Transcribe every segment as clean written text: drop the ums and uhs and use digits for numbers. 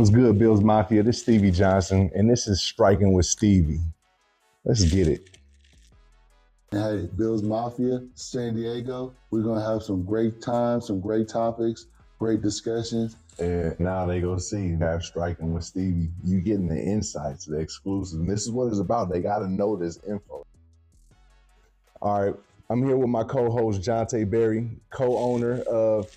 What's good, Bills Mafia? This is Stevie Johnson, and this is Striking with Stevie. Let's get it. Hey, Bills Mafia, San Diego. We're going to have some great times, some great topics, great discussions. And now they go see that Striking with Stevie. You getting the insights, the exclusives. And this is what it's about. They got to know this info. All right, I'm here with my co-host, Jonte Berry, co-owner of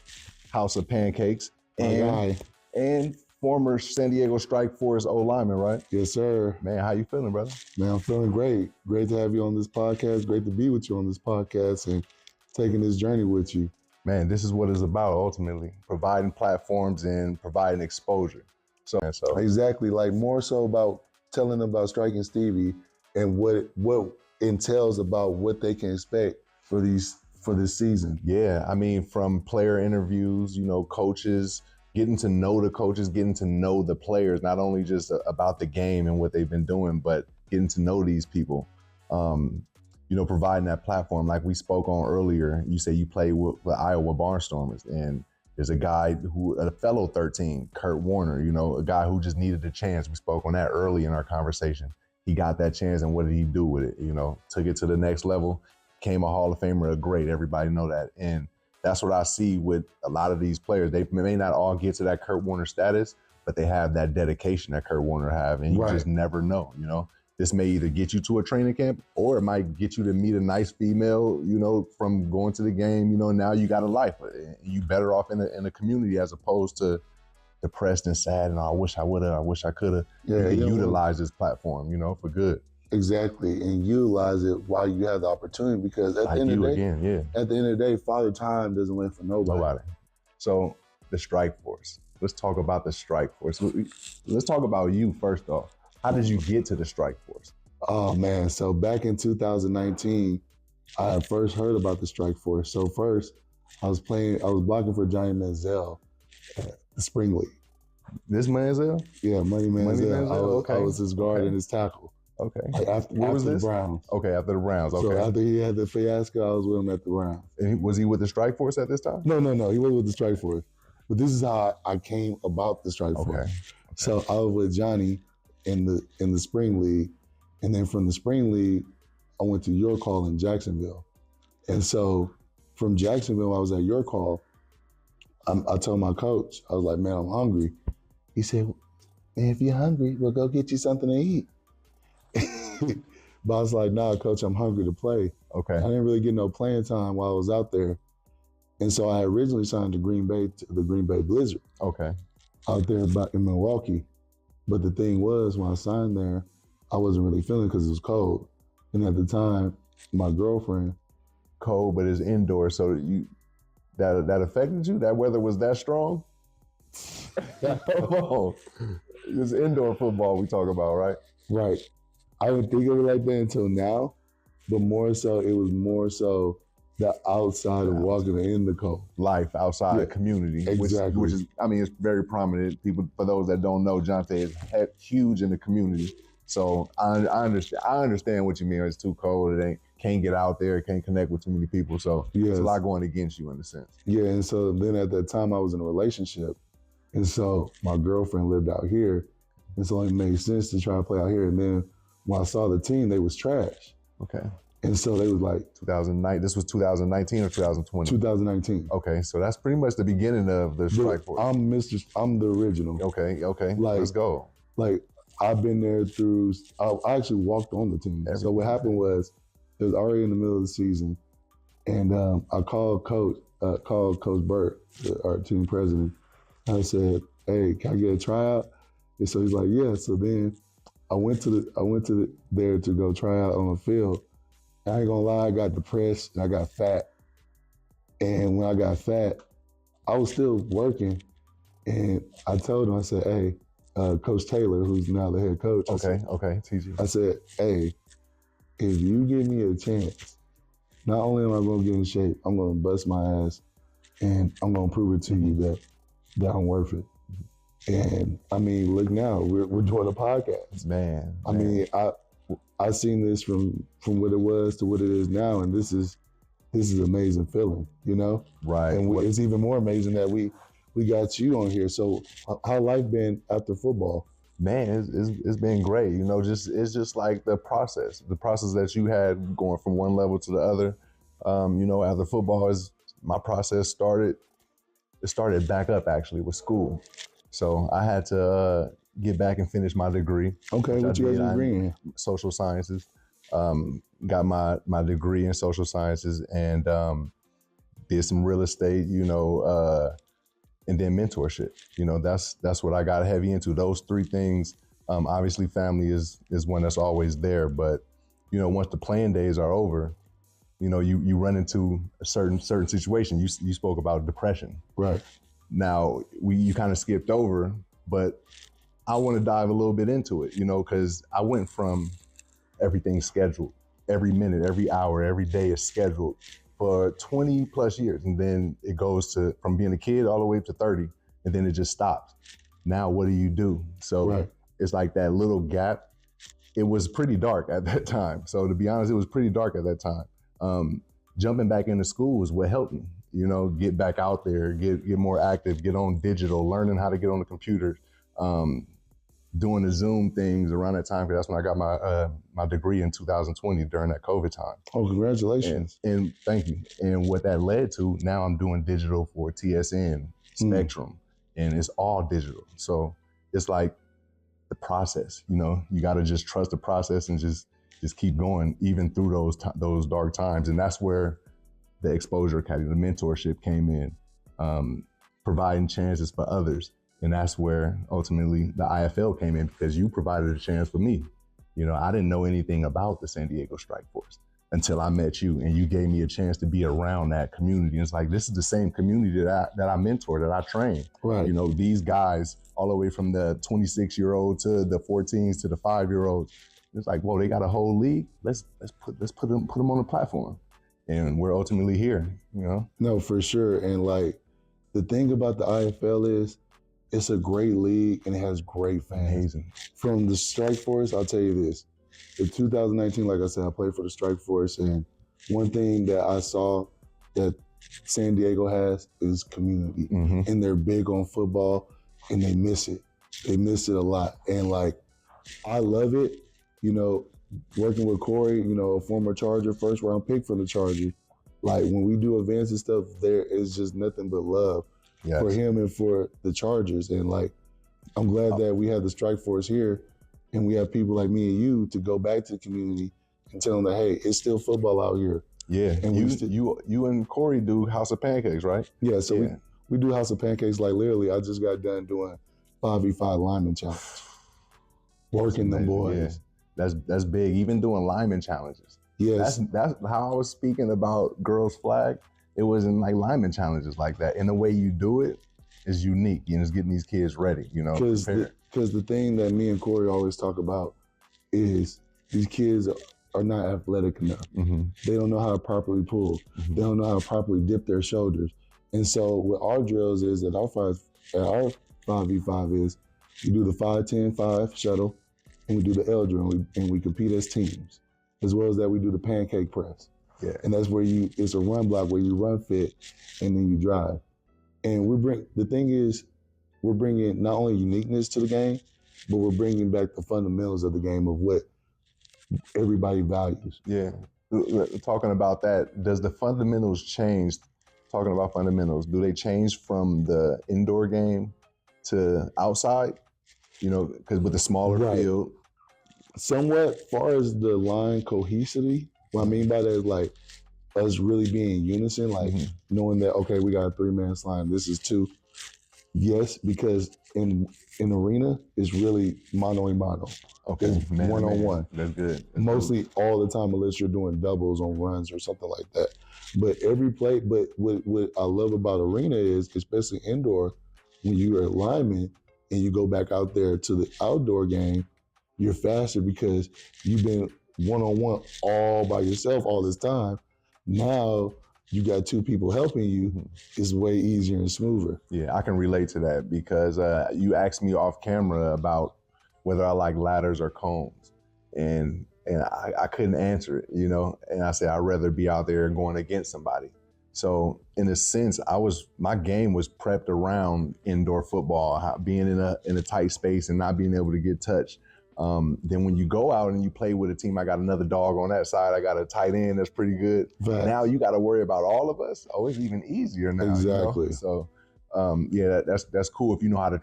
House of Pancakes. And former San Diego Strike Force O-lineman, right? Yes, sir. Man, how you feeling, brother? Man, I'm feeling great. Great to have you on this podcast. Great to be with you on this podcast and taking this journey with you. Man, this is what it's about ultimately, providing platforms and providing exposure. So exactly, like more so about telling them about Striking Stevie and what entails about what they can expect for this season. Yeah, I mean, from player interviews, coaches, getting to know the coaches, getting to know the players, not only just about the game and what they've been doing, but getting to know these people. Providing that platform, like we spoke on earlier. You say you play with the Iowa Barnstormers, and there's a guy a fellow 13, Kurt Warner, a guy who just needed a chance. We spoke on that early in our conversation. He got that chance, and what did he do with it? Took it to the next level, became a Hall of Famer, a great, everybody know that. And that's what I see with a lot of these players. They may not all get to that Kurt Warner status, but they have that dedication that Kurt Warner have, and you just never know, This may either get you to a training camp or it might get you to meet a nice female, from going to the game, now you got a life. You better off in a community as opposed to depressed and sad and I wish I would've, I wish I could've. Yeah, you can utilize this platform, for good. Exactly, and utilize it while you have the opportunity, because at the end of the day, Father Time doesn't wait for nobody. So the Strike Force. Let's talk about the Strike Force. Let's talk about you first off. How did you get to the Strike Force? Oh man, so back in 2019, I first heard about the Strike Force. So first, I was blocking for Johnny Manziel at the Spring League. This Manziel? Yeah, Money Manziel. Okay. I was his guard and his tackle. Okay. Like after the Browns. Okay, after the Browns. Okay. So after he had the fiasco, I was with him at the Browns. And was he with the Strike Force at this time? No. He wasn't with the Strike Force. But this is how I came about the Strike Force. Okay. So I was with Johnny in the Spring League, and then from the Spring League, I went to York Hall in Jacksonville. And so from Jacksonville, I was at York Hall. I told my coach, I was like, man, I'm hungry. He said, man, if you're hungry, we'll go get you something to eat. But I was like, nah, coach, I'm hungry to play. Okay. I didn't really get no playing time while I was out there. And so I originally signed to the Green Bay Blizzard. Okay. Out there in Milwaukee. But the thing was, when I signed there, I wasn't really feeling because it was cold. And at the time, my girlfriend. Cold, but it's indoor. So that affected you? That weather was that strong? It's indoor football we talk about, right? Right. I didn't think of it like that until now, but it was more so the outside of walking in the cold. Life outside the community, exactly. which is, it's very prominent. People, for those that don't know, Jonte is huge in the community. So I understand what you mean. It's too cold. Can't get out there. Can't connect with too many people. So It's a lot going against you in a sense. Yeah, and so then at that time I was in a relationship, and so my girlfriend lived out here, and so it made sense to try to play out here. And then when I saw the team, they was trash. Okay. And so they was like 2009. This was 2019 or 2020? 2019. Okay, so that's pretty much the beginning of the Strike Force. I'm the original. Okay. Like, let's go. Like I've been there through. I actually walked on the team. So what happened was, it was already in the middle of the season, and I called Coach Burt, our team president. I said, "Hey, can I get a tryout?" And so he's like, "Yeah." So then I went to there to go try out on the field. I ain't gonna lie, I got depressed and I got fat. And when I got fat, I was still working. And I told him, I said, hey, Coach Taylor, who's now the head coach. Okay, TG. I said, hey, if you give me a chance, not only am I gonna get in shape, I'm gonna bust my ass and I'm gonna prove it to you that I'm worth it. And I mean, look now, we're doing a podcast. Man. I mean, I seen this from what it was to what it is now, and this is amazing feeling, Right. And it's even more amazing that we we got you on here. So how life been after football? Man, it's been great. You know, it's just like the process that you had going from one level to the other. You know, after football is my process started. It started back up actually with school, so I had to get back and finish my degree. Okay, what you guys degree in? Social sciences. Got my degree in social sciences and did some real estate. You know. And then mentorship. You know, that's what I got heavy into. Those three things. Obviously, family is one that's always there, but you know, once the playing days are over, you know, you run into a certain situation. You spoke about depression. Right. Now you kind of skipped over, but I want to dive a little bit into it. You know, because I went from everything scheduled, every minute, every hour, every day is scheduled for 20 plus years. And then it goes to from being a kid all the way up to 30, and then it just stops. Now, what do you do? So It's like that little gap. It was pretty dark at that time. So to be honest, it was pretty dark at that time. Jumping back into school was what helped me, you know, get back out there, get more active, get on digital, learning how to get on the computer, doing the Zoom things around that time, because that's when I got my degree in 2020 during that COVID time. Oh, congratulations. And thank you. And what that led to, now I'm doing digital for TSN, Spectrum, and it's all digital. So it's like the process, you know, you got to just trust the process and just keep going, even through those dark times. And that's where the exposure academy, the mentorship came in, providing chances for others. And that's where ultimately the IFL came in, because you provided a chance for me. You know, I didn't know anything about the San Diego Strike Force until I met you, and you gave me a chance to be around that community. And it's like, this is the same community that I mentor, that I train. Right. You know, these guys all the way from the 26-year-old to the 14s to the 5-year-olds. It's like, whoa, they got a whole league. Let's put them on the platform, and we're ultimately here. You know. No, for sure. And like the thing about the IFL is, it's a great league and it has great fans. Amazing. From the Strike Force, I'll tell you this. In 2019, like I said, I played for the Strike Force, and one thing that I saw that San Diego has is community. Mm-hmm. And they're big on football, and they miss it. They miss it a lot. And like, I love it. You know, working with Corey, you know, a former Charger, first round pick for the Chargers. Like, when we do events and stuff, there is just nothing but love. Yes. For him and for the Chargers. And like, I'm glad that we have the Strike Force here, and we have people like me and you to go back to the community and tell them that, hey, it's still football out here. Yeah, and you and Corey do House of Pancakes, right? Yeah, so we do House of Pancakes. Like, literally, I just got done doing 5v5 lineman challenge. Working them boys. Yeah. That's big. Even doing lineman challenges. Yes. That's how I was speaking about Girls Flag. It wasn't like lineman challenges like that. And the way you do it is unique. You know, it's getting these kids ready, you know. Because the thing that me and Corey always talk about is these kids are not athletic enough. Mm-hmm. They don't know how to properly pull. Mm-hmm. They don't know how to properly dip their shoulders. And so what our drills is that our 5v5 is we do the 5-10-5 shuttle, and we do the L drill, and we compete as teams. As well as that, we do the pancake press. Yeah. And that's where it's a run block where you run fit and then you drive. And the thing is, we're bringing not only uniqueness to the game, but we're bringing back the fundamentals of the game of what everybody values. Yeah. Talking about that, does the fundamentals change? Talking about fundamentals, do they change from the indoor game to outside? You know, because with the smaller field. Somewhat, far as the line cohesivity, what I mean by that is like us really being in unison, like knowing that, okay, we got a 3-man line, this is 2. Yes, because in arena, it's really mano-a-mano. Okay, one-on-one. That's good. That's mostly all the time, unless you're doing doubles on runs or something like that. But every play, but what I love about arena is, especially indoor, when you're a lineman and you go back out there to the outdoor game, you're faster because you've been one-on-one all by yourself all this time. Now you got 2 people helping you. It's way easier and smoother. Yeah, I can relate to that because you asked me off camera about whether I like ladders or cones, and I couldn't answer it, you know. And I said I'd rather be out there going against somebody. So in a sense, my game was prepped around indoor football, being in a tight space and not being able to get touched. Then when you go out and you play with a team, I got another dog on that side. I got a tight end that's pretty good. Facts. Now you got to worry about all of us. Oh, it's even easier now. Exactly. So yeah, that's cool if you know how to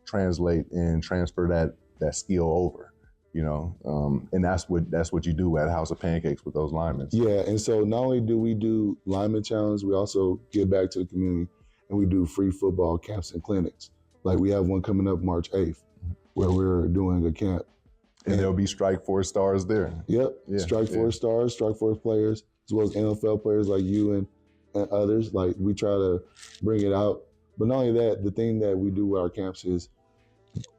translate and transfer that skill over. And that's what you do at House of Pancakes with those linemen. Yeah, and so not only do we do lineman challenge, we also give back to the community and we do free football camps and clinics. Like we have one coming up March 8th where we're doing a camp. And there'll be Strike Force stars there. Yep, yeah, Strike Force stars, Strike Force players, as well as NFL players like you and others. Like we try to bring it out. But not only that, the thing that we do with our camps is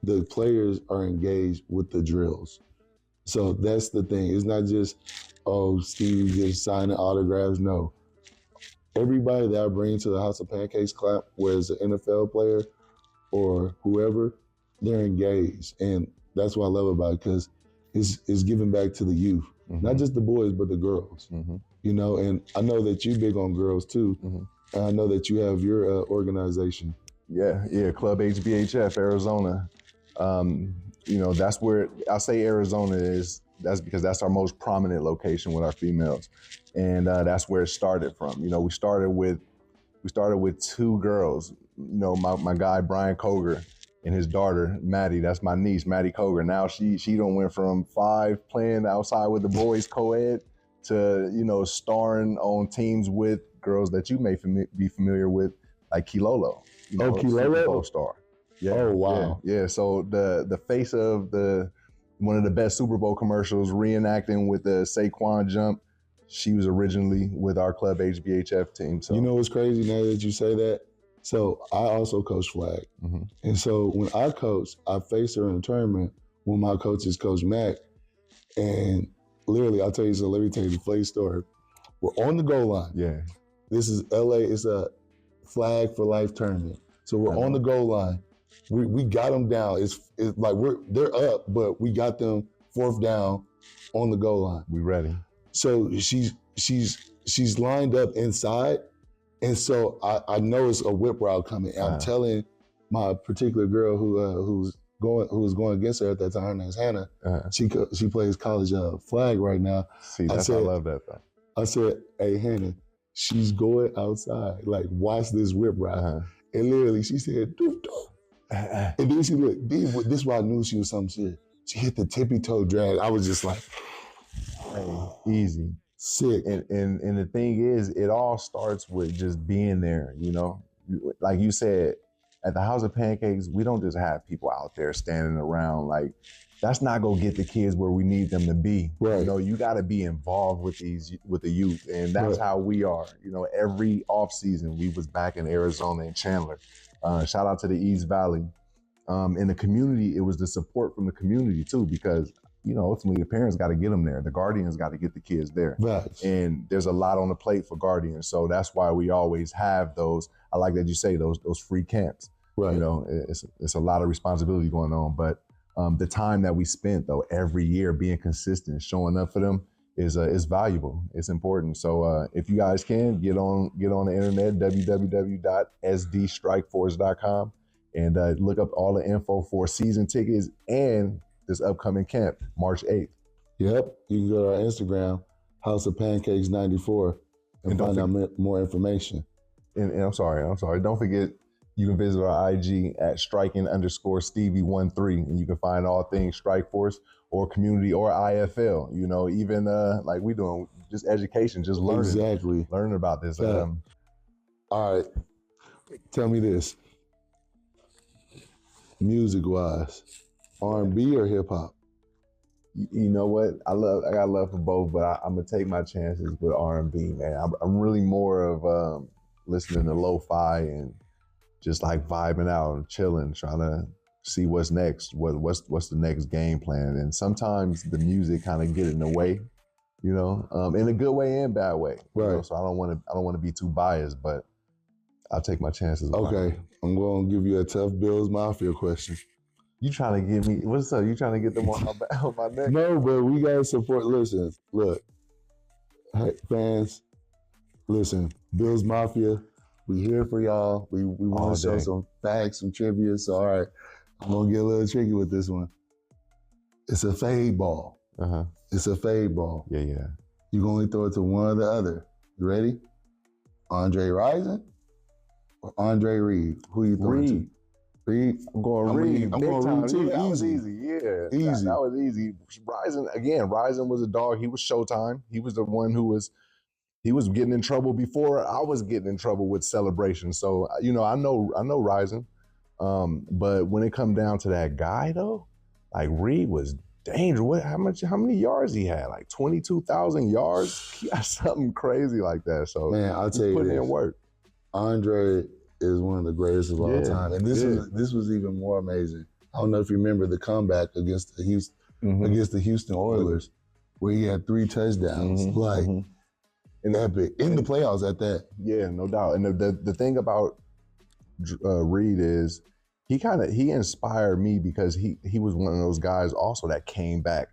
the players are engaged with the drills. So that's the thing. It's not just, Steve just signing autographs. No. Everybody that I bring to the House of Pancakes clap, whether it's an NFL player or whoever, they're engaged. And that's what I love about it, because it's giving back to the youth. Mm-hmm. Not just the boys, but the girls. Mm-hmm. And I know that you're big on girls too. Mm-hmm. And I know that you have your organization. Yeah, Club HBHF, Arizona. That's where I say Arizona is. That's because that's our most prominent location with our females, and that's where it started from. We started with two girls. My guy Brian Koger and his daughter Maddie. That's my niece, Maddie Koger. Now she done went from 5 playing outside with the boys co-ed to starring on teams with girls that you may be familiar with, like Kilolo. Kilolo, Super Bowl star. Yeah. Oh wow. Yeah. So the face of one of the best Super Bowl commercials, reenacting with the Saquon jump. She was originally with our Club HBHF team. So what's crazy now that you say that? So I also coach flag, and so when I coach, I faced her in a tournament when my coach is Coach Mack, and literally, I'll tell you. So let me tell you the flag story. We're on the goal line. Yeah. This is LA. It's a flag for life tournament. So we're on the goal line. We got them down. It's like they're up, but we got them 4th down on the goal line. We ready. So she's lined up inside, and so I know it's a whip route coming. And I'm telling my particular girl who's going against her at that time. Her name's Hannah. She plays college flag right now. See, I love that though. I said, "Hey Hannah, she's going outside. Like watch this whip route." And literally, she said, "Doof, doof." And then she looked. This is why I knew she was some shit. She hit the tippy toe drag. I was just like, hey, easy, sick. And the thing is, it all starts with just being there. Like you said, at the House of Pancakes, we don't just have people out there standing around. Like that's not gonna get the kids where we need them to be. Right. You got to be involved with the youth, and that's how we are. Every off season we was back in Arizona and Chandler. Shout out to the East Valley. In the community, it was the support from the community too, because ultimately the parents got to get them there. The guardians got to get the kids there. Right. And there's a lot on the plate for guardians, so that's why we always have those. I like that you say those free camps. Right. It's a lot of responsibility going on, but the time that we spent though every year being consistent, showing up for them is valuable. It's important. So if you guys can get on the internet, www.sdstrikeforce.com, and look up all the info for season tickets and this upcoming camp, March 8th. Yep. You can go to our Instagram, House of Pancakes 94, and find out more information. And I'm sorry. Don't forget, you can visit our IG at striking_Stevie13, and you can find all things Strike Force or community or IFL. Even like we doing just education, just learning. Exactly. Learning about this. All right. Tell me this. Music-wise, R&B or hip-hop? You know what? I got love for both, but I'm gonna take my chances with R&B, man. I'm really more of listening to lo-fi and just like vibing out and chilling, trying to see what's next, what's the next game plan. And sometimes the music kind of get in the way, in a good way and bad way. Right. So I don't want to be too biased, but I'll take my chances. Okay, I'm going to give you a tough Bills Mafia question. You trying to give me, what's up? You trying to get them on my neck? No, but we got to support. Listen, look, hey, fans, Listen, Bills Mafia, we here for y'all. We want All to show day. some facts, some trivia. So, all right, I'm going to get a little tricky with this one. It's a fade ball. Uh-huh. It's a fade ball. Yeah. You can only throw it to one or the other. You ready? Andre Rison or Andre Reed? Who you throwing to? Reed. I'm going Reed. I'm going Reed too. Yeah, that was Easy. easy. Yeah. Easy. That was easy. Rison was a dog. He was Showtime. He was the one who was getting in trouble before I was getting in trouble with Celebration. So, I know Rison. But when it come down to that guy though, like Reed was dangerous. How many yards he had? Like 22,000 yards? He got something crazy like that. So man, I'll tell you putting this. in work. Andre is one of the greatest of all time. And this was even more amazing. I don't know if you remember the comeback against the Houston Oilers, where he had 3 touchdowns. And that big in the playoffs at that. Yeah, no doubt. And the thing about Reed is he inspired me because he was one of those guys also that came back.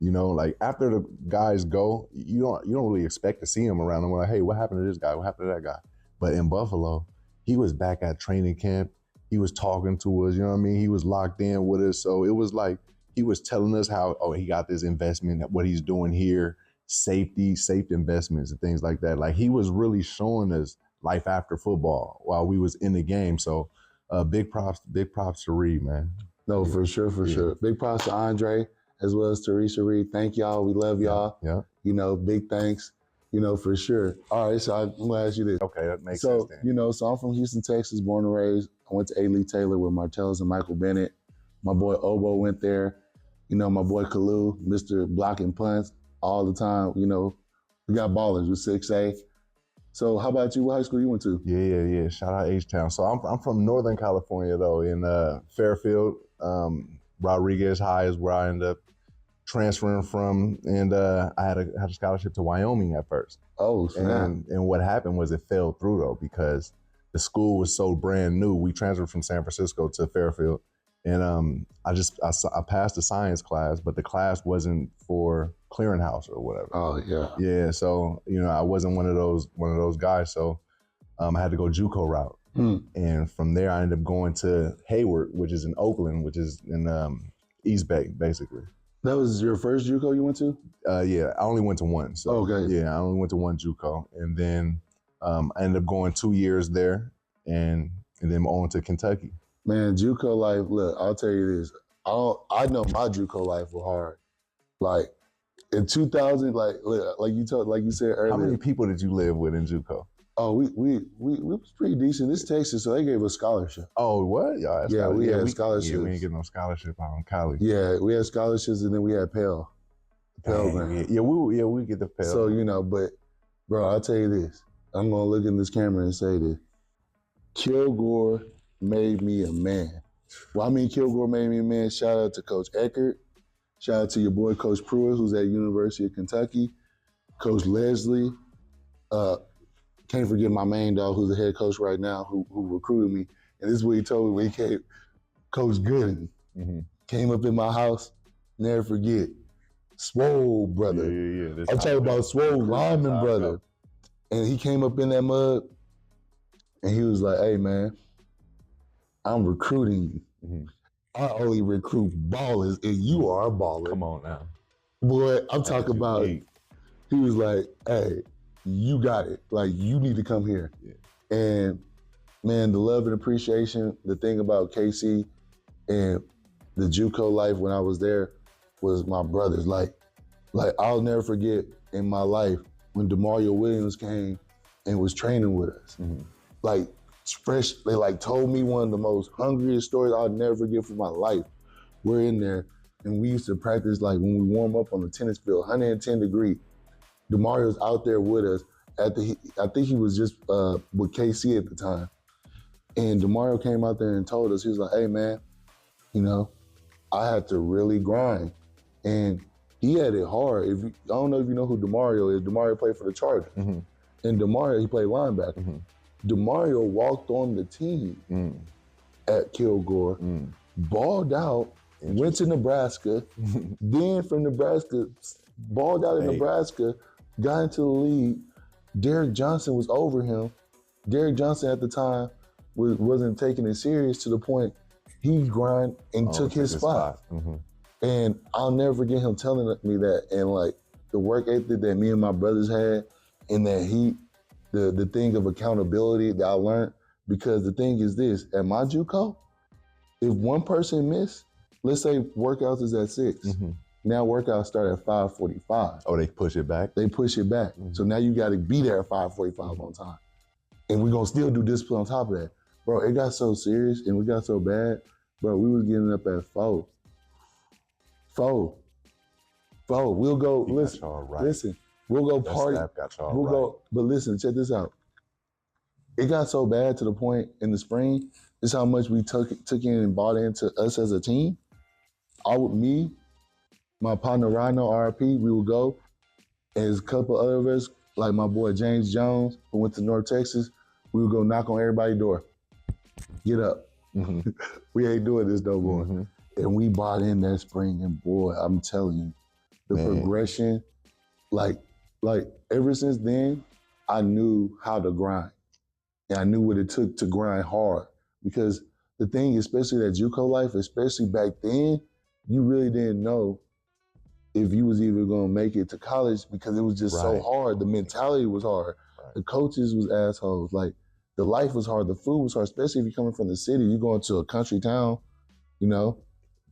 Like after the guys go, you don't really expect to see him around. And we're like, hey, what happened to this guy? What happened to that guy? But in Buffalo, he was back at training camp. He was talking to us, you know what I mean? He was locked in with us. So it was like he was telling us how, he got this investment, what he's doing here, safe investments and things like that. Like he was really showing us life after football while we was in the game. So big props to Reed, man. No, for sure. Big props to Andre as well as Teresa Reed. Thank y'all. We love y'all. Yeah. Big thanks. For sure. All right, so I'm gonna ask you this. Okay, that makes sense then. So I'm from Houston, Texas, born and raised. I went to A. Lee Taylor with Martellus and Michael Bennett. My boy Obo went there. My boy Kalu, Mr. Blocking Punts all the time. We got ballers with 6A. So how about you? What high school you went to? Yeah. Shout out H-Town. So I'm from Northern California though, in Fairfield. Rodriguez High is where I ended up transferring from, and I had a scholarship to Wyoming at first. Oh, snap. And what happened was it fell through though because the school was so brand new. We transferred from San Francisco to Fairfield, and I passed the science class, but the class wasn't for clearinghouse or whatever. Oh yeah. Yeah, so I wasn't one of those guys. So I had to go JUCO route, and from there I ended up going to Hayward, which is in Oakland, which is in East Bay, basically. That was your first JUCO you went to? Yeah, I only went to one. So okay. Yeah, I only went to one JUCO, and then I ended up going 2 years there, and then on to Kentucky. Man, JUCO life. Look, I'll tell you this. I know my JUCO life was hard. Like in 2000, like you said earlier. How many people did you live with in JUCO? Oh, we was pretty decent. This Texas, so they gave us scholarship. Oh, what? Yeah, we had scholarships. Yeah, we ain't getting no scholarship out in college. Yeah, we had scholarships, and then we had Pell Grant. Yeah, we get the Pell. So but bro, I'll tell you this. I'm gonna look in this camera and say this. Kilgore made me a man. Well, I mean, Kilgore made me a man. Shout out to Coach Eckert. Shout out to your boy Coach Pruitt, who's at University of Kentucky. Coach Leslie. Can't forget my main dog, who's the head coach right now, who recruited me. And this is what he told me when he came. Coach Gooden came up in my house. Never forget. Swole brother. Yeah. I'm talking about Swole Lyman brother. And he came up in that mug and he was like, hey man, I'm recruiting you. I only recruit ballers and you are a baller. Come on now. Boy, I'm talking about, he was like, hey, you got it. Like, you need to come here. Yeah. And man, the love and appreciation, the thing about KC and the JUCO life when I was there was my brothers. Like I'll never forget in my life when DeMario Williams came and was training with us. Like fresh, they like told me one of the most hungriest stories I'll never forget from my life. We're in there and we used to practice like when we warm up on the tennis field, 110 degree. DeMario's out there with us. I think he was just with KC at the time. And DeMario came out there and told us, he was like, hey man, I had to really grind. And he had it hard. I don't know if you know who DeMario is. DeMario played for the Chargers. And DeMario, he played linebacker. DeMario walked on the team at Kilgore, balled out, went to Nebraska, then from Nebraska, balled out in Nebraska, got into the league, Derek Johnson was over him. Derek Johnson at the time wasn't taking it serious to the point he grind and took his spot. Mm-hmm. And I'll never forget him telling me that. And like the work ethic that me and my brothers had, and that the thing of accountability that I learned. Because the thing is this, at my JUCO, if one person missed, let's say workouts is at 6, Mm-hmm. now workouts start at 5:45. Oh, they push it back? They push it back. Mm-hmm. So now you got to be there at 5:45 on time. And we're going to still do discipline on top of that. Bro, it got so serious and we got so bad. Bro, we was getting up at 4. 4. We'll go, listen, we'll go party. We'll go, but listen, check this out. It got so bad to the point in the spring, this is how much we took in and bought into us as a team. Me, my partner Rhino, RP, we would go, and there's a couple other of us, like my boy James Jones, who went to North Texas, we would go knock on everybody's door. Get up. Mm-hmm. We ain't doing this no more. Mm-hmm. And we bought in that spring, and boy, I'm telling you, the progression, like ever since then, I knew how to grind. And I knew what it took to grind hard. Because the thing, especially that JUCO life, especially back then, you really didn't know if you was even gonna make it to college because it was just so hard. The mentality was hard. Right. The coaches was assholes. Like, the life was hard. The food was hard, especially if you're coming from the city. You going to a country town, you know?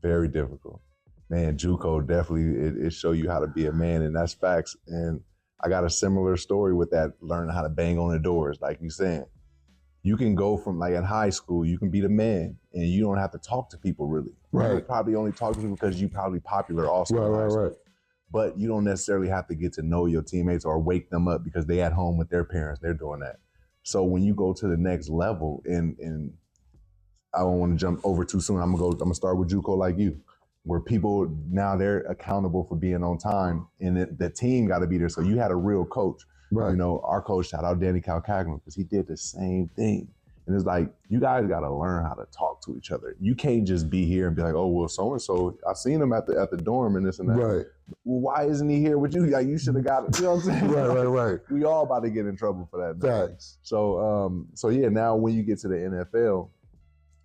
Very difficult. Man, JUCO definitely, it show you how to be a man, and that's facts. And I got a similar story with that, learning how to bang on the doors, like you saying. You can go from, like, in high school, you can be the man, and you don't have to talk to people really. Right. You probably only talk to people because you probably popular also. Right. But you don't necessarily have to get to know your teammates or wake them up because they at home with their parents, they're doing that. So when you go to the next level, and I don't want to jump over too soon, I'm gonna start with JUCO like you, where people now they're accountable for being on time, and the team got to be there. So you had a real coach. Right. You know, our coach, shout out Danny Calcagno, because he did the same thing. And it's like, you guys got to learn how to talk to each other. You can't just be here and be like, oh, well, so-and-so, I seen him at the dorm and this and that. Right. Well, why isn't he here with you? Like, you should have got it. You know what I'm saying? Right. We all about to get in trouble for that. Thanks. So yeah, now when you get to the NFL,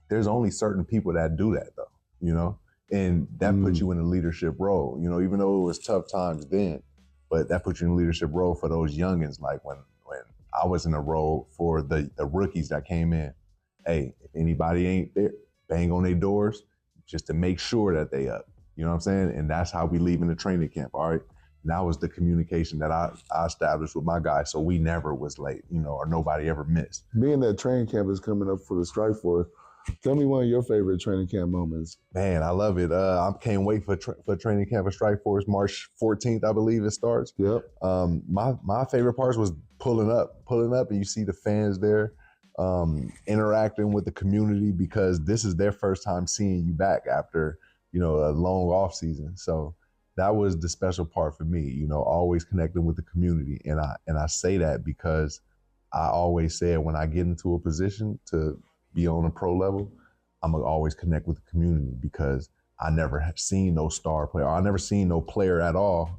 there's only certain people that do that, though, you know? And that puts you in a leadership role, you know, even though it was tough times then, but that puts you in a leadership role for those youngins. Like when I was in a role for the rookies that came in, hey, if anybody ain't there, bang on their doors just to make sure that they up. You know what I'm saying? And that's how we leave in the training camp, all right? And that was the communication that I established with my guys, so we never was late, you know, or nobody ever missed. Being that training camp is coming up for the Strike Force, tell me one of your favorite training camp moments. Man, I love it. I can't wait for training camp at Strike Force. March 14th, I believe it starts. Yep. My favorite parts was pulling up, and you see the fans there, interacting with the community, because this is their first time seeing you back after, you know, a long off season. So that was the special part for me, you know, always connecting with the community. And I say that because I always said when I get into a position to be on a pro level, I'm gonna always connect with the community, because I never have seen no star player. I never seen no player at all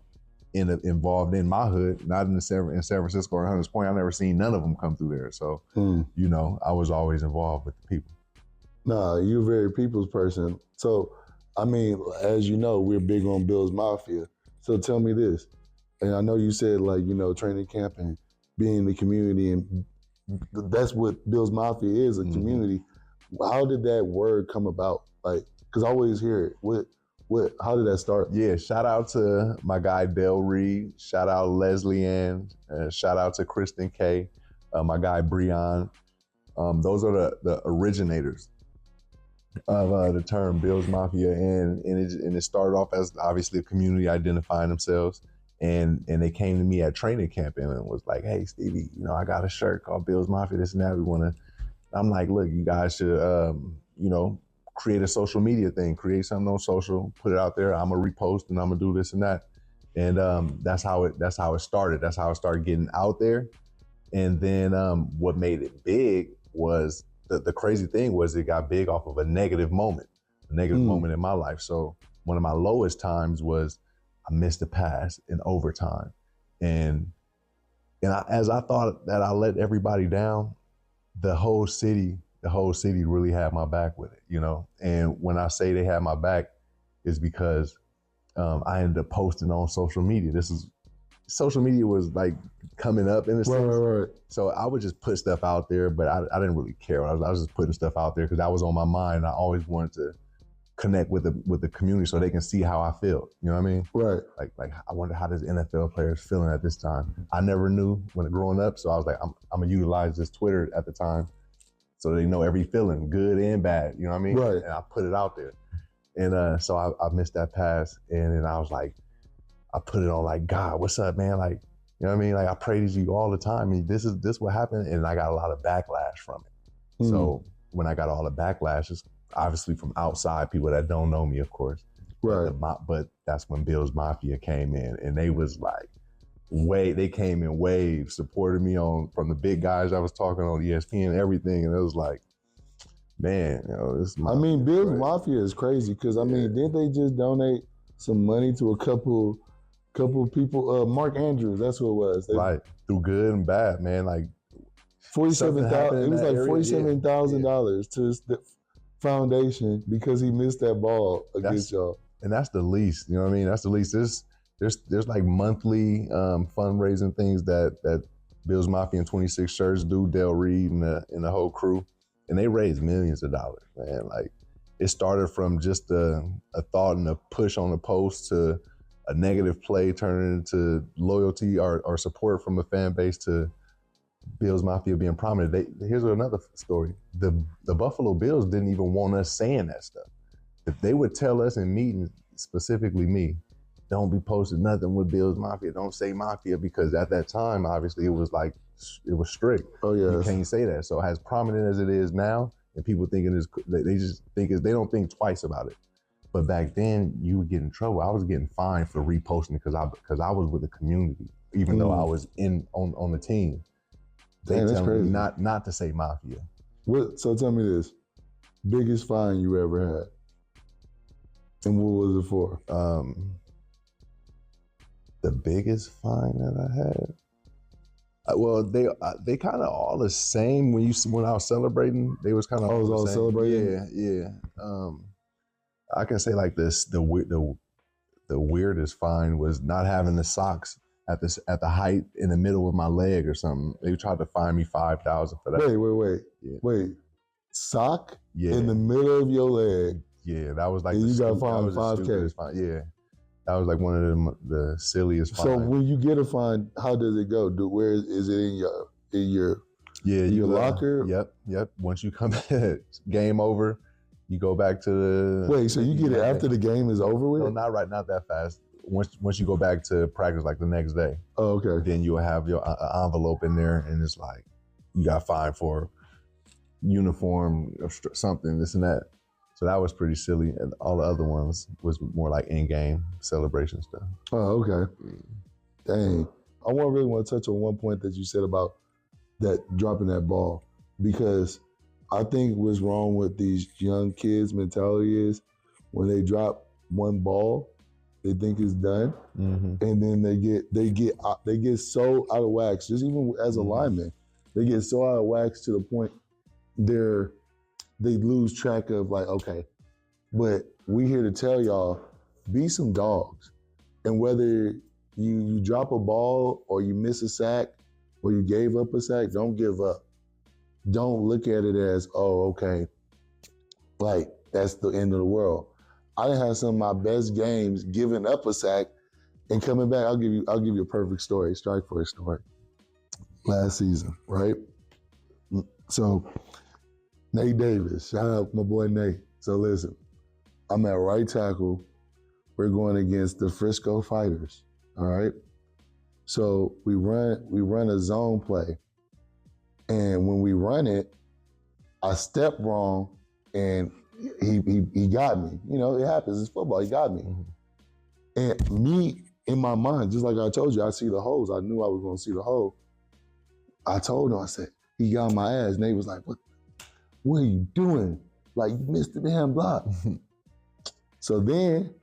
involved in my hood, not in San Francisco or Hunters Point. I never seen none of them come through there. So, you know, I was always involved with the people. Nah, you're a very people's person. So, I mean, as you know, we're big on Bills Mafia. So tell me this, and I know you said, like, you know, training camp and being in the community, and that's what Bills Mafia is, a community. How did that word come about? Like, because I always hear it. How did that start? Yeah, shout out to my guy Dale Reed. Shout out Leslie Ann. Shout out to Kristen K. My guy Breon. Those are the originators of the term Bills Mafia, and it started off as obviously a community identifying themselves. And they came to me at training camp and was like, hey, Stevie, you know, I got a shirt called Bills Mafia, this and that. We want to. I'm like, look, you guys should, you know, create a social media thing, create something on social, put it out there. I'm gonna repost and I'm gonna do this and that. And that's how it started. That's how it started getting out there. And then what made it big was the crazy thing was it got big off of a negative moment in my life. So one of my lowest times was I missed a pass in overtime. And And as I thought that I let everybody down, the whole city really had my back with it, you know? And when I say they had my back, is because I ended up posting on social media. Social media was like coming up in a sense. Right. So I would just put stuff out there, but I didn't really care. I was just putting stuff out there because that was on my mind. I always wanted to connect with the community so they can see how I feel. You know what I mean? Right. Like I wonder how this NFL player is feeling at this time. I never knew when growing up, so I was like, I'm gonna utilize this Twitter at the time so they know every feeling, good and bad. You know what I mean? Right. And I put it out there. And so I missed that pass, and then I was like, I put it on like, God, what's up, man? Like, you know what I mean? Like I pray to you all the time. And this what happened, and I got a lot of backlash from it. Mm. So when I got all the backlash, it's obviously from outside, people that don't know me, of course. Right. But that's when Bills Mafia came in, and they was like, they came in waves, supported me from the big guys I was talking on ESPN and everything, and it was like, man, you know, this. I mean, Bills Mafia is crazy because I mean, didn't they just donate some money to a couple people? Mark Andrews, that's who it was. Right, through good and bad, man. Like $47,000. It was like $47,000 to the foundation because he missed that ball against y'all. And that's the least. You know what I mean? That's the least. There's like monthly fundraising things that Bills Mafia and 26 Shirts do. Dale Reed and the whole crew, and they raise millions of dollars, man. Like it started from just a thought and a push on the post to a negative play turning into loyalty or support from a fan base to Bills Mafia being prominent. Here's another story. The Buffalo Bills didn't even want us saying that stuff. If they would tell us in meetings, specifically me, don't be posting nothing with Bills Mafia, don't say Mafia, because at that time, obviously, it was strict. Oh, yeah. You can't say that. So as prominent as it is now, and people thinking they don't think twice about it. But back then, you would get in trouble. I was getting fined for reposting because I was with the community, even though I was on the team. They tell me not to say Mafia. So tell me this, biggest fine you ever had? And what was it for? The biggest fine that I had? Well, they kind of all the same. When I was celebrating, they was kind of all the same. Celebrating? Yeah. I can say like this, the weirdest fine was not having the socks at the height in the middle of my leg or something. They tried to fine me $5,000 for that. Wait. Sock? Yeah. In the middle of your leg? Yeah, that was like and you got fined $5K. Yeah, that was like one of the silliest fines. So when you get a fine, how does it go? Where is it in your locker? Yep. Once you come, game over. You go back to the. Wait, so you get it after the game is over with? No, not that fast. Once you go back to practice, like the next day. Oh, okay. Then you'll have your envelope in there, and it's like you got fined for uniform or something, this and that. So that was pretty silly, and all the other ones was more like in-game celebration stuff. Oh, okay. Dang. I really want to touch on one point that you said about that dropping that ball, because I think what's wrong with these young kids' mentality is when they drop one ball, they think it's done, and then they get so out of whack. Just even as a lineman, they get so out of whack to the point they lose track of like, okay, but we here to tell y'all, be some dogs, and whether you drop a ball or you miss a sack or you gave up a sack, don't give up. Don't look at it as, oh, okay, like that's the end of the world. I done had some of my best games giving up a sack and coming back. I'll give you a perfect story, strike for a story. Last season, right? So Nate Davis, shout out my boy Nate. So listen, I'm at right tackle. We're going against the Frisco Fighters, all right? So we run a zone play. And when we run it, I step wrong, and he got me. You know, it happens. It's football. He got me. And me, in my mind, just like I told you, I see the holes. I knew I was going to see the hole. I told him, I said, he got my ass. Nate was like, what are you doing? Like, you missed the damn block. So then,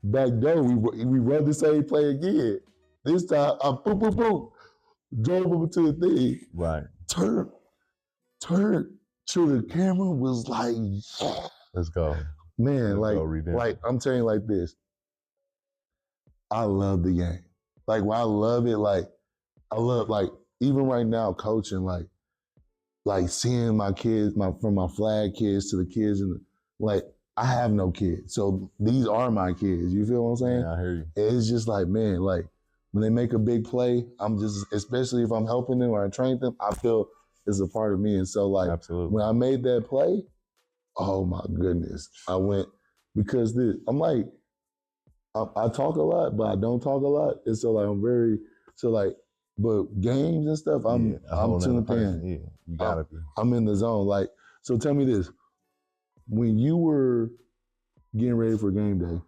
back door, we run the same play again. This time, I'm boom, boom, boom. drove over to the thing, Right. turned to the camera, was like, yeah. Let's go. Man, Let's go, like I'm telling you like this, I love the game. Like, when I love it, like, I love, like, even right now, coaching, like seeing my kids, from my flag kids to the kids, and like, I have no kids, so these are my kids. You feel what I'm saying? Yeah, I hear you. It's just like, man, like when they make a big play, I'm just, especially if I'm helping them or I train them, I feel it's a part of me. And so, like, Absolutely. when I made that play, oh my goodness, I went, because I'm like, I talk a lot, but I don't talk a lot, and so like but games and stuff, I'm tuned in. Yeah, you gotta be. I'm in the zone. Like, so tell me this: when you were getting ready for game day,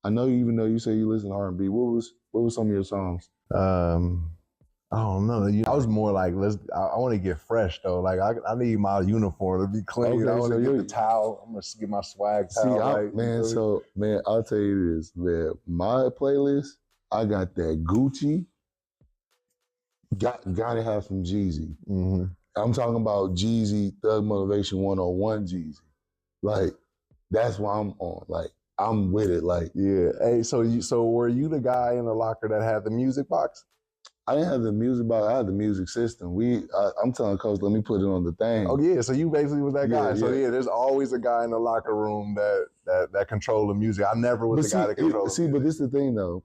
I know, even though you say you listen to R&B, what was some of your songs? I don't know. I was more like, I want to get fresh though. Like, I need my uniform to be clean. I want to get the towel. I'm gonna get my swag towel right. Man, so man, I'll tell you this, man. My playlist, I got that Gucci. Gotta have some Jeezy. Mm-hmm. I'm talking about Jeezy, Thug Motivation 101 Jeezy. Like, that's what I'm on. Like, I'm with it. Like, yeah. Hey, so were you the guy in the locker that had the music box? I didn't have the music box. I had the music system. I'm telling Coach, let me put it on the thing. Oh yeah, so you basically was that guy. Yeah, so yeah, there's always a guy in the locker room that control the music. I never was the guy that controlled. But this is the thing though.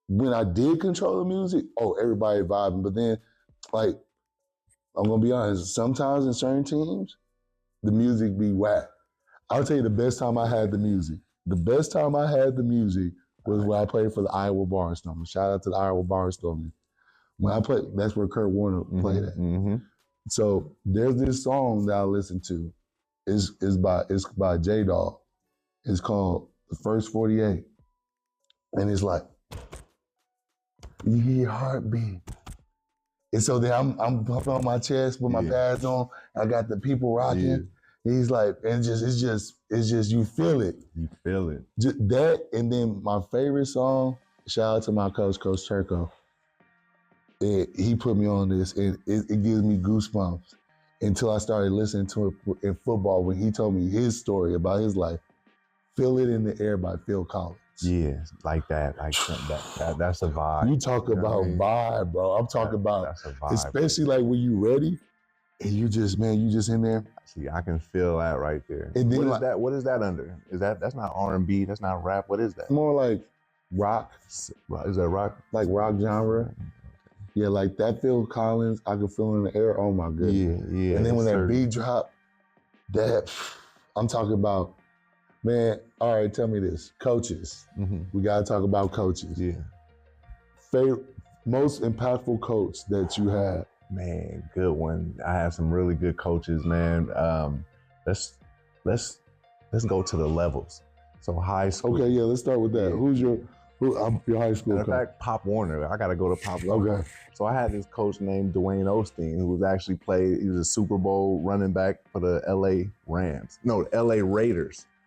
When I did control the music, everybody vibing. But then, like, I'm gonna be honest, sometimes in certain teams, the music be whack. I'll tell you the best time I had the music. The best time I had the music was when I played for the Iowa Barnstormers. Shout out to the Iowa Barnstormers. When I played, that's where Kurt Warner played at. Mm-hmm. So there's this song that I listen to. It's by J-Dog. It's called The First 48. And it's like, you hear your heartbeat. And so then I'm pumping on my chest with my pads on. I got the people rocking. Yeah. He's like, it's just you feel it. You feel it. Just that, and then my favorite song, shout out to my coach, Coach Turco. He put me on this, and it gives me goosebumps until I started listening to it in football when he told me his story about his life. Feel It in the Air by Phil Collins. Yeah, like that. That's a vibe. You talk about vibe, bro. I'm talking about, that's a vibe, especially like when you ready and you just in there. See, I can feel that right there. And then what is that under? That's not R&B, that's not rap. What is that? More like rock. Is that rock? Like rock genre. Yeah, like that Phil Collins, I can feel in the air. Oh my goodness. Yeah. And then when that beat drop, I'm talking about, man, all right, tell me this. Coaches. Mm-hmm. We got to talk about coaches. Yeah. Most impactful coach that you had? Man, good one. I have some really good coaches, man. Let's go to the levels. So high school. Okay, yeah, let's start with that. Who's your high school coach? In fact, Pop Warner. I got to go to Pop Warner. Okay. So I had this coach named Dwayne Osteen, who was actually he was a Super Bowl running back for the LA Raiders.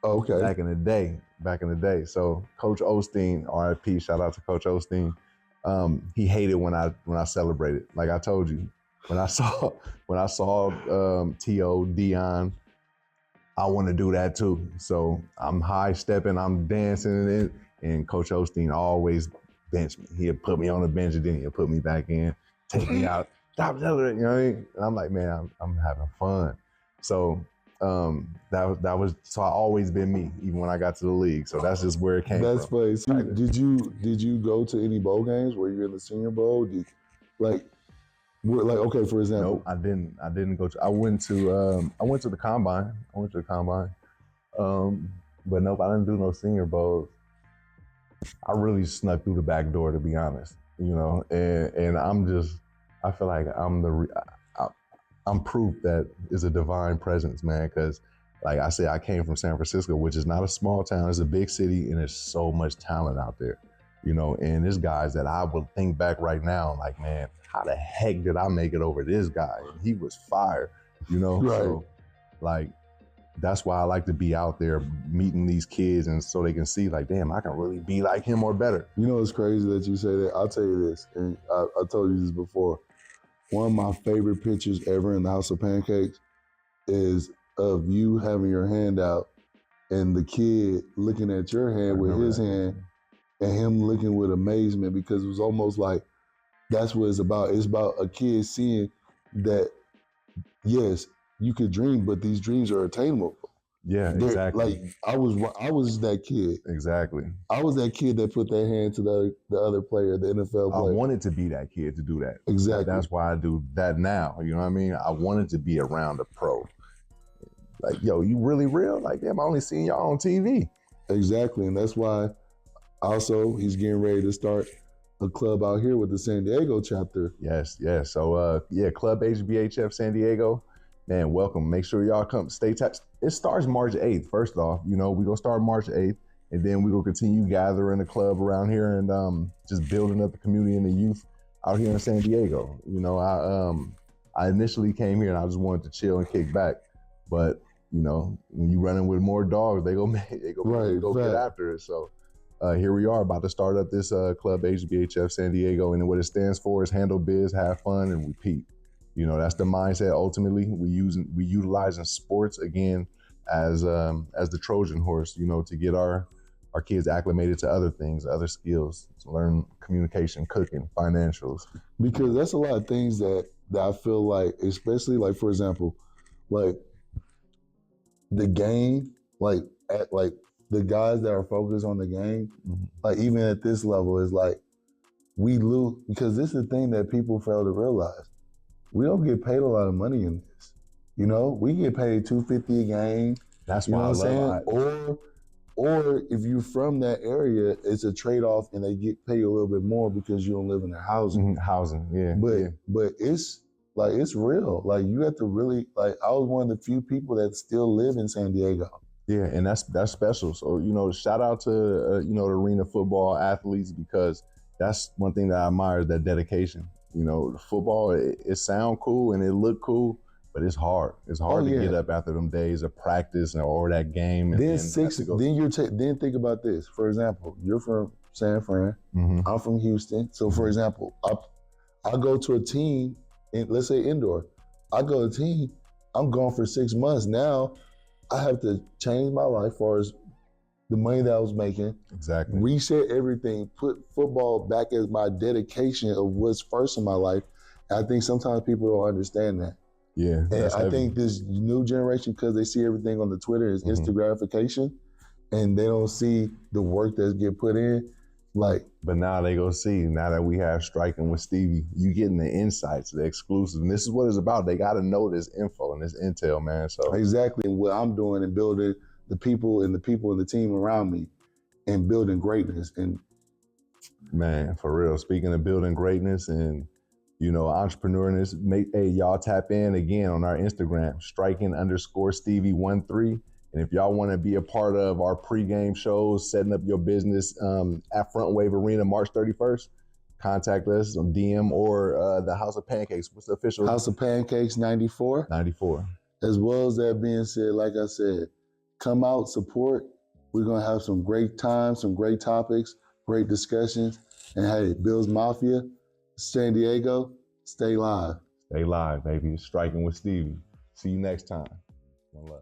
Oh, okay. Back in the day. So Coach Osteen, RIP, shout out to Coach Osteen. He hated when I celebrated. Like I told you, when I saw T.O. Dion, I want to do that too. So I'm high stepping, I'm dancing, and Coach Osteen always benched me. He'd put me on the bench and then he'd put me back in, take me out, stop celebrating. You know what I mean? And I'm like, man, I'm having fun. So that was so I always been me, even when I got to the league. So that's just where it came from. That's funny. So did you go to any bowl games? Were you in the Senior Bowl? Okay, for example. Nope, I didn't go to. I went to the combine. But nope, I didn't do no Senior Bowls. I really snuck through the back door, to be honest. You know, and I feel like I'm proof that it's a divine presence, man, because like I said, I came from San Francisco, which is not a small town, it's a big city, and there's so much talent out there, you know, and there's guys that I would think back right now, like, man, how the heck did I make it over this guy? And he was fire, you know? Right. So, like, that's why I like to be out there meeting these kids, and so they can see, like, damn, I can really be like him or better. You know, it's crazy that you say that. I'll tell you this, and I told you this before. one of my favorite pictures ever in the House of Pancakes is of you having your hand out and the kid looking at your hand with his hand and him looking with amazement, because it was almost like that's what it's about. It's about a kid seeing that, yes, you could dream, but these dreams are attainable. Yeah, exactly. Like I was that kid. Exactly. I was that kid that put that hand to the other player, the NFL player. I wanted to be that kid to do that. Exactly. That's why I do that now. You know what I mean? I wanted to be around a pro. Like, yo, you really real? Like, damn, I only seen y'all on TV. Exactly, and that's why also he's getting ready to start a club out here with the San Diego chapter. Yes. So, Club HBHF San Diego. Man, welcome. Make sure y'all come. Stay tapped. It starts March 8th. First off, we're going to start March 8th, and then we're going to continue gathering the club around here and just building up the community and the youth out here in San Diego. I initially came here and I just wanted to chill and kick back. But, when you running with more dogs, they go get after it. So here we are about to start up this Club HBHF San Diego, and what it stands for is handle biz, have fun, and repeat. That's the mindset. Ultimately, we utilizing sports again as the Trojan horse, to get our kids acclimated to other things, other skills, to learn communication, cooking, financials. Because that's a lot of things that I feel like, especially like, for example, like the game, like the guys that are focused on the game, like even at this level, is like we lose, because this is the thing that people fail to realize. We don't get paid a lot of money in this. We get paid $250 a game. That's why I love it. Or if you're from that area, it's a trade-off, and they pay you a little bit more because you don't live in their housing. Housing, yeah. But it's like, it's real. Like, you have to really, like, I was one of the few people that still live in San Diego. Yeah, and that's special. So, shout out to the arena football athletes, because that's one thing that I admire, that dedication. Football, it sound cool and it look cool, but it's hard. It's hard to get up after them days of practice or that game. And then then think about this. For example, you're from San Fran. I'm from Houston. So for example, I go to a team, let's say indoor. I go to a team, I'm gone for 6 months. Now I have to change my life as far as the money that I was making. Exactly. Reset everything, put football back as my dedication of what's first in my life. And I think sometimes people don't understand that. Yeah. And I think this new generation, because they see everything on the Twitter, is instant gratification, and they don't see the work that's get put in. But now they go see, now that we have Striking with Stevie, you getting the insights, the exclusive. And this is what it's about. They got to know this info and this intel, man. So exactly what I'm doing, and building the people and the team around me, and building greatness. And man, for real, speaking of building greatness and entrepreneuriness, y'all tap in again on our Instagram, striking_Stevie13. And if y'all want to be a part of our pregame shows, setting up your business at Front Wave Arena March 31st, contact us on DM or the House of Pancakes. What's the official? House of Pancakes 94. 94. As well as that being said, like I said, come out, support. We're going to have some great times, some great topics, great discussions. And hey, Bills Mafia, San Diego, stay live. Stay live, baby. Striking with Stevie. See you next time. One love.